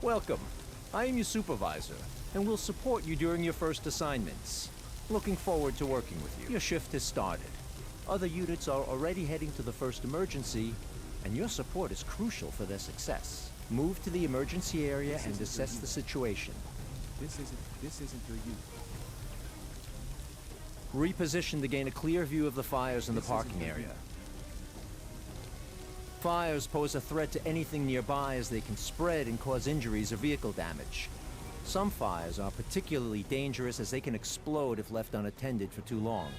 Welcome. I am your supervisor, and will support you during your first assignments. Looking forward to working with you. Your shift has started. Other units are already heading to the first emergency, and your support is crucial for their success. Move to the emergency area and assess the situation. This isn't your unit. Reposition to gain a clear view of the fires in the parking area. Fires pose a threat to anything nearby as they can spread and cause injuries or vehicle damage. Some fires are particularly dangerous as they can explode if left unattended for too long.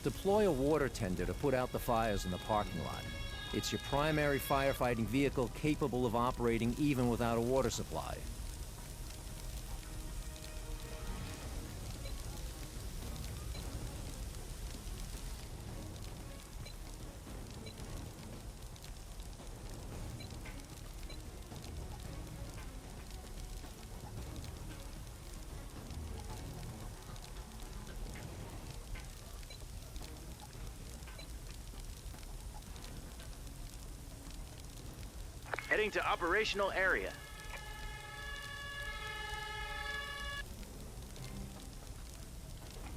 Deploy a water tender to put out the fires in the parking lot. It's your primary firefighting vehicle capable of operating even without a water supply. Heading to operational area.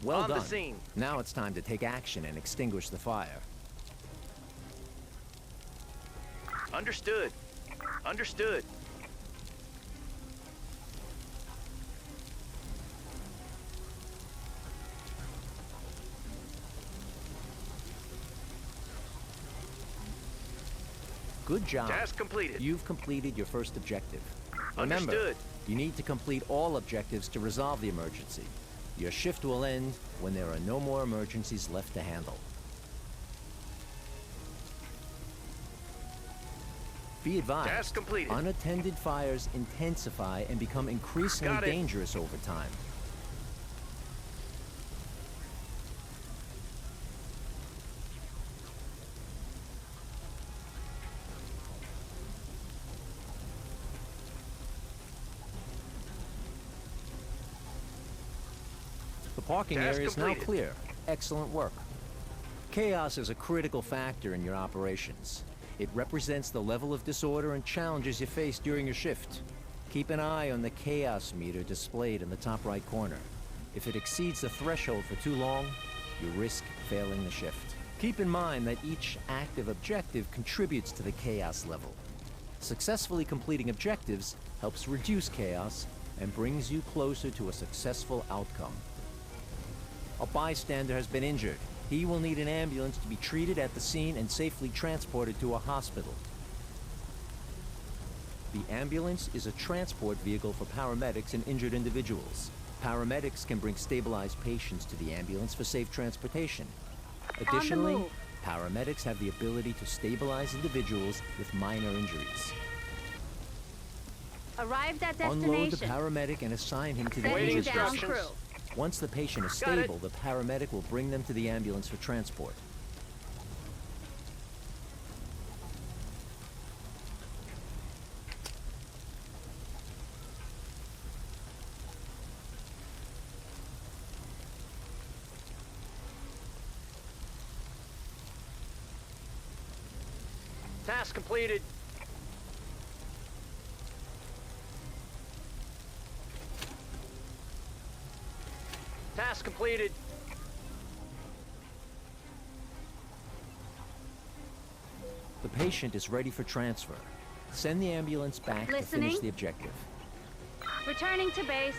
Well On done. the scene. Now it's time to take action and extinguish the fire. Understood. Understood. Good job. Task completed. You've completed your first objective. Remember, Understood. you need to complete all objectives to resolve the emergency. Your shift will end when there are no more emergencies left to handle. Be advised, Task completed. unattended fires intensify and become increasingly Got it. dangerous over time. The parking Task area is now completed. clear. Excellent work. Chaos is a critical factor in your operations. It represents the level of disorder and challenges you face during your shift. Keep an eye on the chaos meter displayed in the top right corner. If it exceeds the threshold for too long, you risk failing the shift. Keep in mind that each active objective contributes to the chaos level. Successfully completing objectives helps reduce chaos and brings you closer to a successful outcome. A bystander has been injured. He will need an ambulance to be treated at the scene and safely transported to a hospital. The ambulance is a transport vehicle for paramedics and injured individuals. Paramedics can bring stabilized patients to the ambulance for safe transportation. Additionally, move. paramedics have the ability to stabilize individuals with minor injuries. Arrived at Unload the destination. paramedic and assign him to the Setting injured down patient. crew. Once the patient is Got it. stable, the paramedic will bring them to the ambulance for transport. Task completed. Task completed. The patient is ready for transfer. Send the ambulance back to finish Listening. the objective. Returning to base.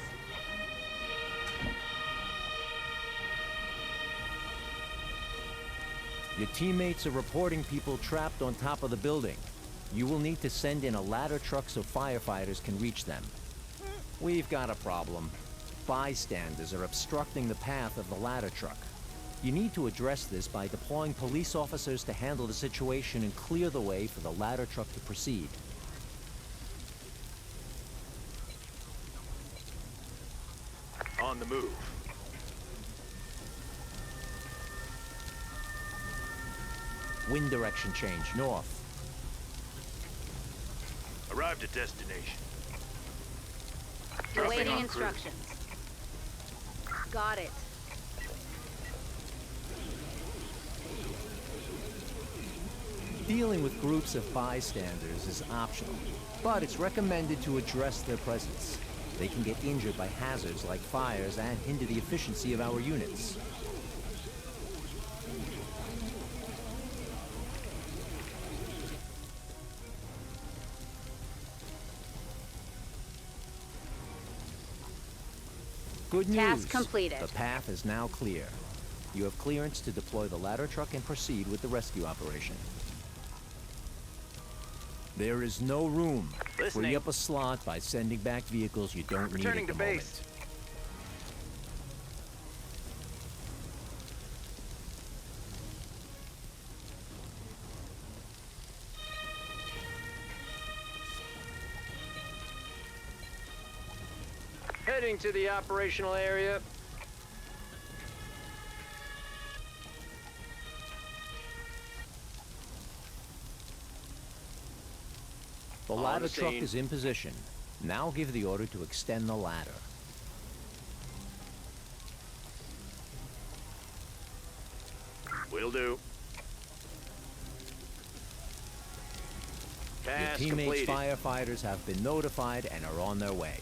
Your teammates are reporting people trapped on top of the building. You will need to send in a ladder truck so firefighters can reach them. We've got a problem. Bystanders are obstructing the path of the ladder truck. You need to address this by deploying police officers to handle the situation and clear the way for the ladder truck to proceed. On the move. Wind direction change, north. Arrived at destination. Dropping Awaiting on crew. instructions. Got it. Dealing with groups of bystanders is optional, but it's recommended to address their presence. They can get injured by hazards like fires and hinder the efficiency of our units. Good news. Task completed. The path is now clear. You have clearance to deploy the ladder truck and proceed with the rescue operation. There is no room. Listening. Free up a slot by sending back vehicles you don't need Returning at the to base. moment. Heading to the operational area. The On ladder the truck scene. is in position. Now give the order to extend the ladder. Will do. Your Task teammates' completed. firefighters have been notified and are on their way.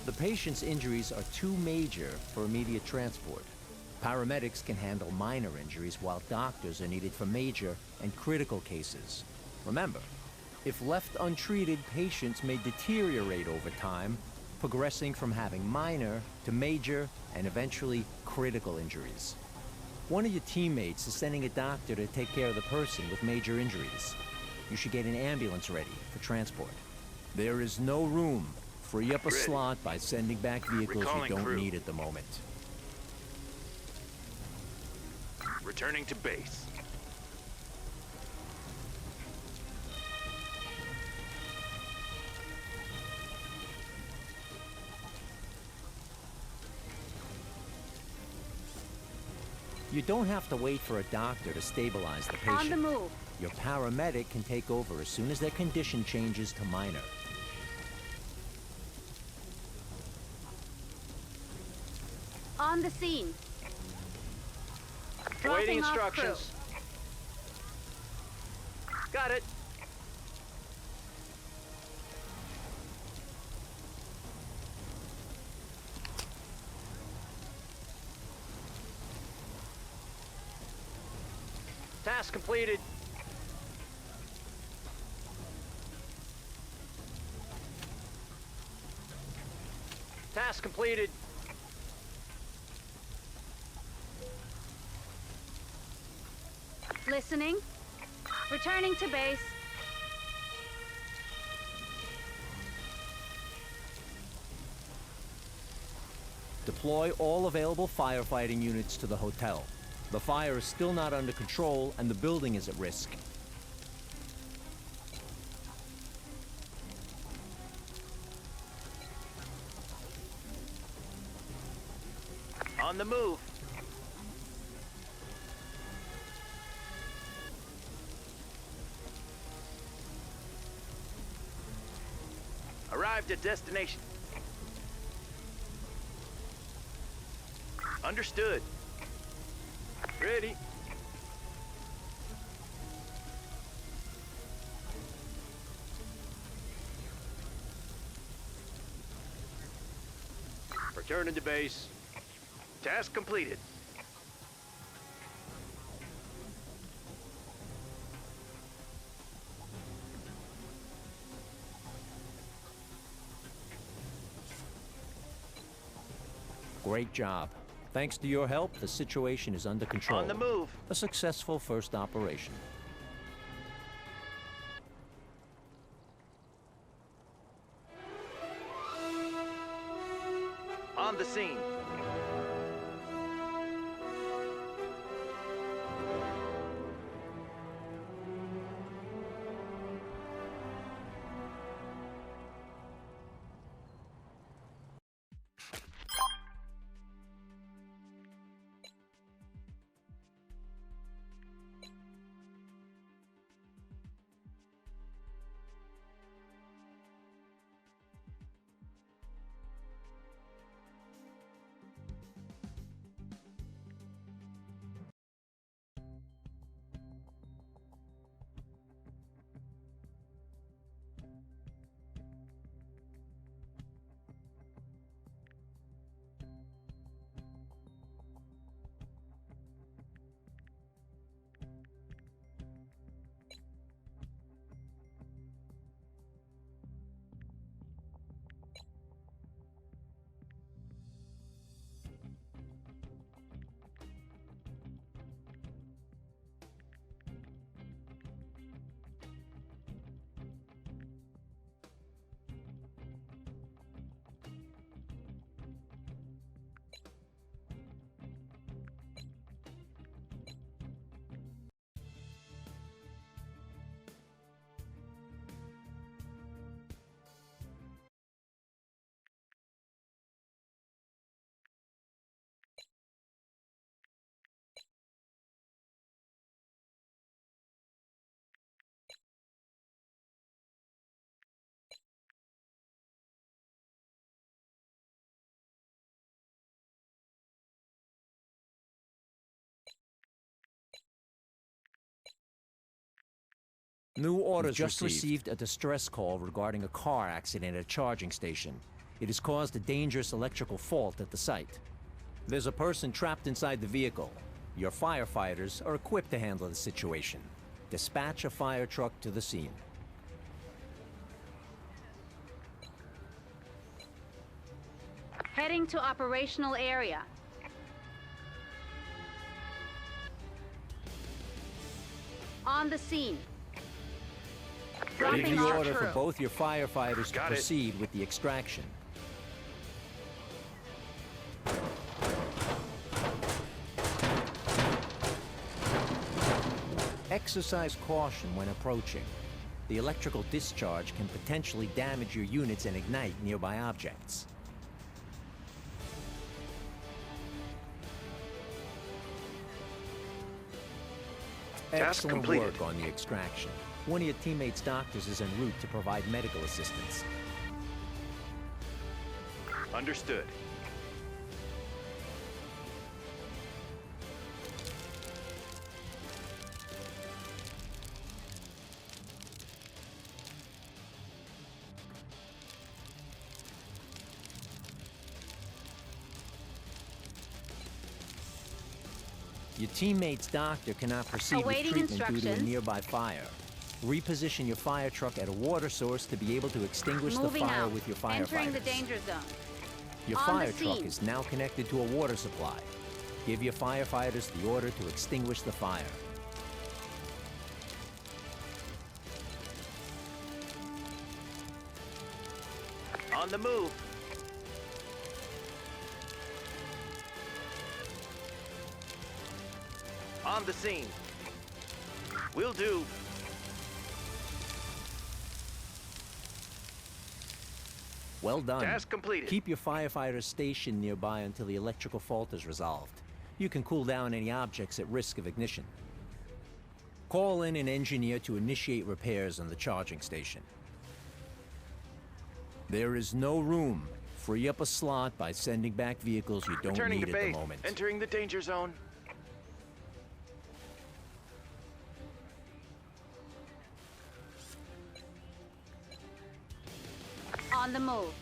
The patient's injuries are too major for immediate transport. Paramedics can handle minor injuries while doctors are needed for major and critical cases. Remember, if left untreated, patients may deteriorate over time, progressing from having minor to major and eventually critical injuries. One of your teammates is sending a doctor to take care of the person with major injuries. You should get an ambulance ready for transport. There is no room. Free up a Ready. slot by sending back vehicles Recalling you don't crew. need at the moment. Returning to base. You don't have to wait for a doctor to stabilize the On patient. the move. Your paramedic can take over as soon as their condition changes to minor. On the scene. Waiting Dropping off instructions. Got it. Task completed. Task completed. Listening. Returning to base. Deploy all available firefighting units to the hotel. The fire is still not under control and the building is at risk. On the move. Arrived at destination. Understood. Ready. Returning to base. Task completed. Great job. Thanks to your help, the situation is under control. On the move. A successful first operation. On the scene. New orders just received a distress call regarding a car accident at a charging station. It has caused a dangerous electrical fault at the site. There's a person trapped inside the vehicle. Your firefighters are equipped to handle the situation. Dispatch a fire truck to the scene. Heading to operational area. On the scene. Give Dropping the off order for crew. both your firefighters to Got it. proceed with the extraction. Exercise caution when approaching. The electrical discharge can potentially damage your units and ignite nearby objects. Task Excellent completed. work on the extraction. One of your teammates' doctors is en route to provide medical assistance. Understood. Your teammate's doctor cannot proceed Awaiting with treatment due to a instructions. nearby fire. Reposition your fire truck at a water source to be able to extinguish Moving the fire out. with your Entering the firefighters. danger zone. Your On the fire truck scene. is now connected to a water supply. Give your firefighters the order to extinguish the fire. On the move. On the scene. Will do. Well done. Task completed. Keep your firefighters stationed nearby until the electrical fault is resolved. You can cool down any objects at risk of ignition. Call in an engineer to initiate repairs on the charging station. There is no room. Free up a slot by sending back vehicles you don't Returning need to at the base. moment. Entering the danger zone. On the move.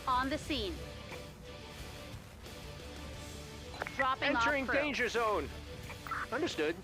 On the scene. Dropping Entering off crew. danger zone. Understood.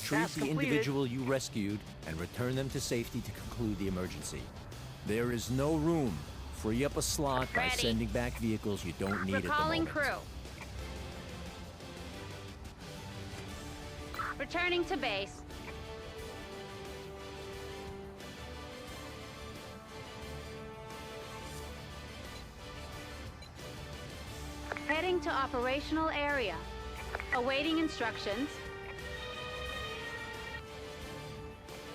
Treat Task the completed. individual you rescued and return them to safety to conclude the emergency. There is no room. Free up a slot by Ready. sending back vehicles you don't need Recalling at the moment. crew. Returning to base. Heading to operational area. Awaiting instructions.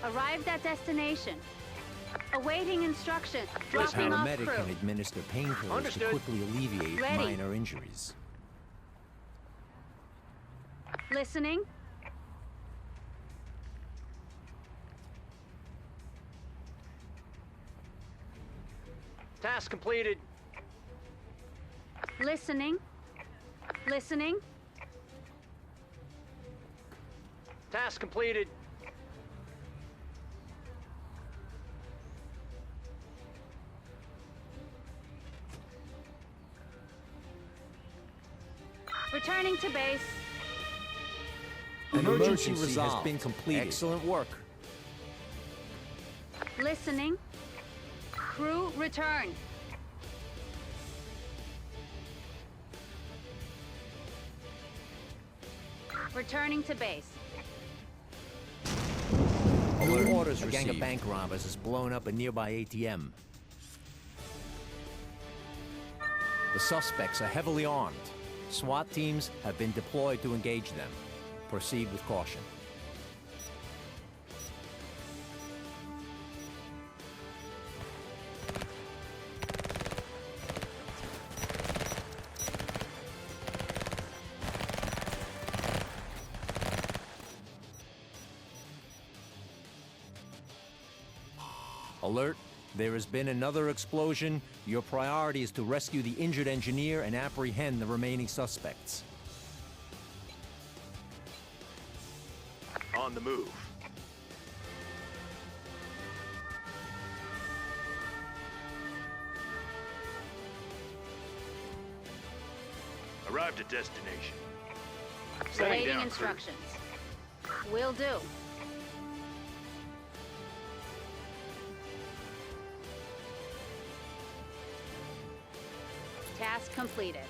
Arrived at destination. Awaiting instructions. A Dropping off paramedic crew. can administer painkillers to Understood. quickly alleviate Ready. minor injuries. Listening. Task completed. Listening. Listening. Task completed. Returning to base. An emergency has resolved. been completed. Excellent work. Listening. Crew return. Returning to base. Alert Orders received. A gang of bank robbers has blown up a nearby ATM. The suspects are heavily armed. SWAT teams have been deployed to engage them. Proceed with caution. Alert, there has been another explosion. Your priority is to rescue the injured engineer and apprehend the remaining suspects. On the move. Arrived at destination. Setting Awaiting down instructions. Will do. Task completed.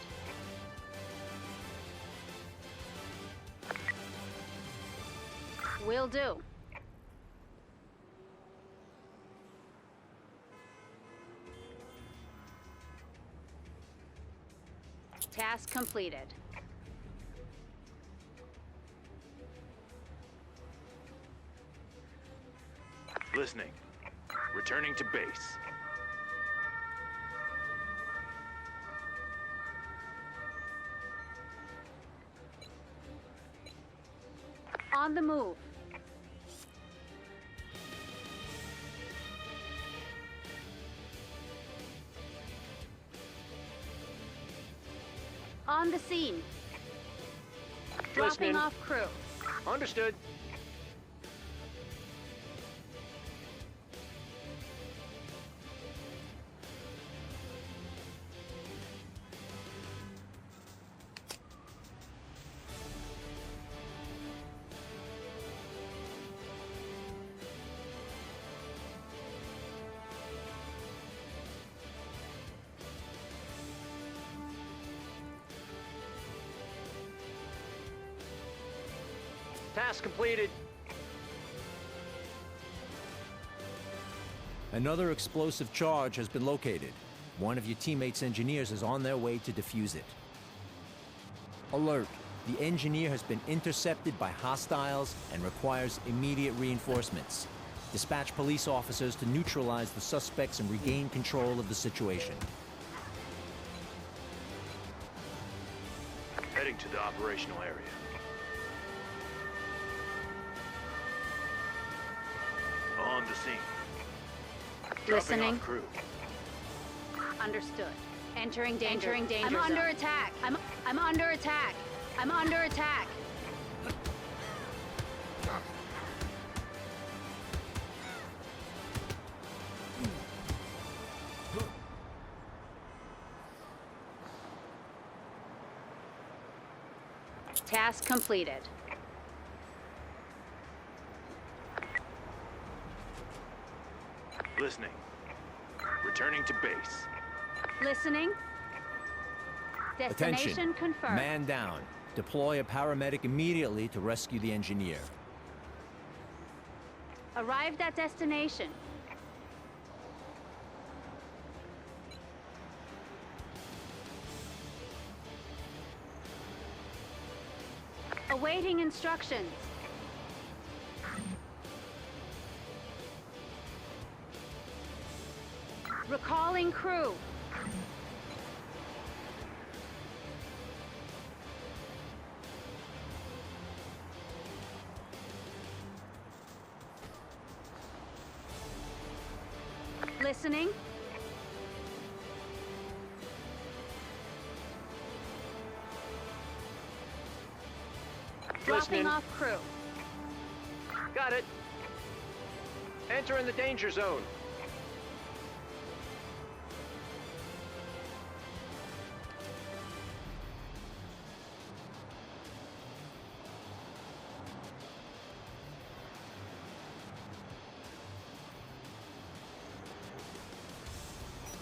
Will do. Task completed. Listening. Returning to base. On the move. On the scene. Dropping Listening. off crew. Understood. Task completed. Another explosive charge has been located. One of your teammates' engineers is on their way to defuse it. Alert. The engineer has been intercepted by hostiles and requires immediate reinforcements. Dispatch police officers to neutralize the suspects and regain control of the situation. Heading to the operational area. On the scene. Dropping Listening. off crew. Understood. Entering danger. I'm under attack. I'm under attack. I'm under attack. Task completed. Listening. Returning to base. Listening. Destination Attention. confirmed. Man down. Deploy a paramedic immediately to rescue the engineer. Arrived at destination. Awaiting instructions. Recalling crew. Listening. Dropping Listening. off crew. Got it. Entering the danger zone.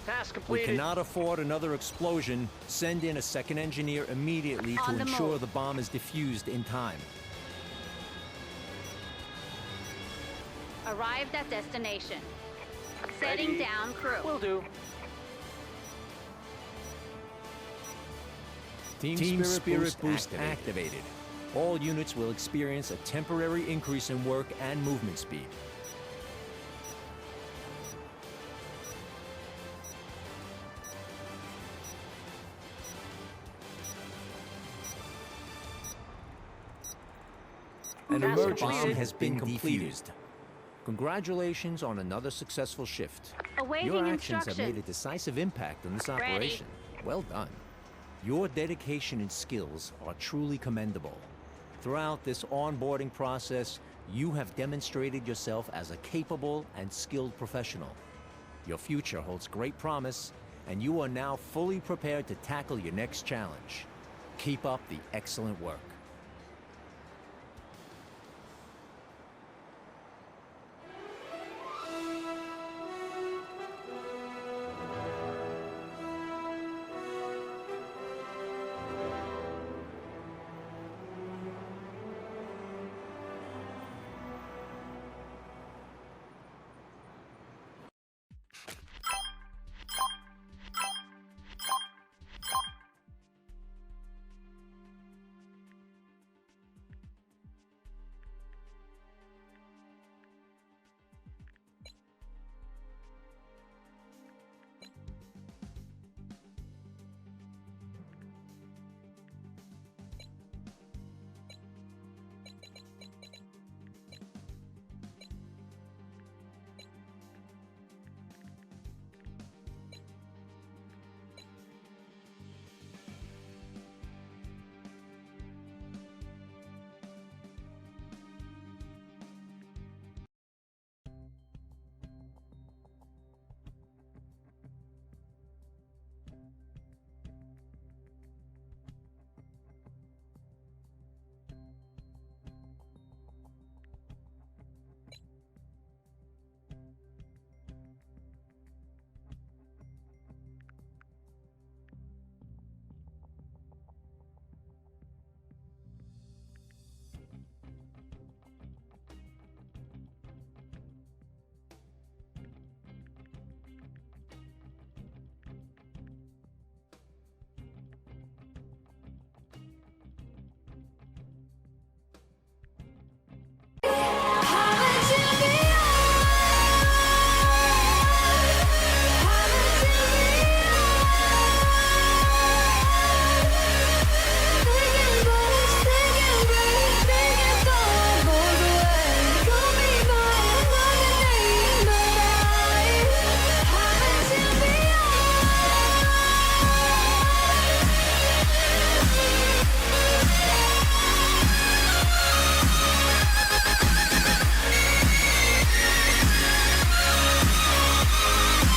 Task We completed. cannot afford another explosion. Send in a second engineer immediately to On the ensure move. the bomb is defused in time. Arrived at destination. Setting down crew. Will do. Team Spirit Boost activated. All units will experience a temporary increase in work and movement speed. An emergency bomb has been defused. Congratulations on another successful shift. Awaiting Your actions have instructions. made a decisive impact on this operation. Well done. Your dedication and skills are truly commendable. Throughout this onboarding process, you have demonstrated yourself as a capable and skilled professional. Your future holds great promise, and you are now fully prepared to tackle your next challenge. Keep up the excellent work.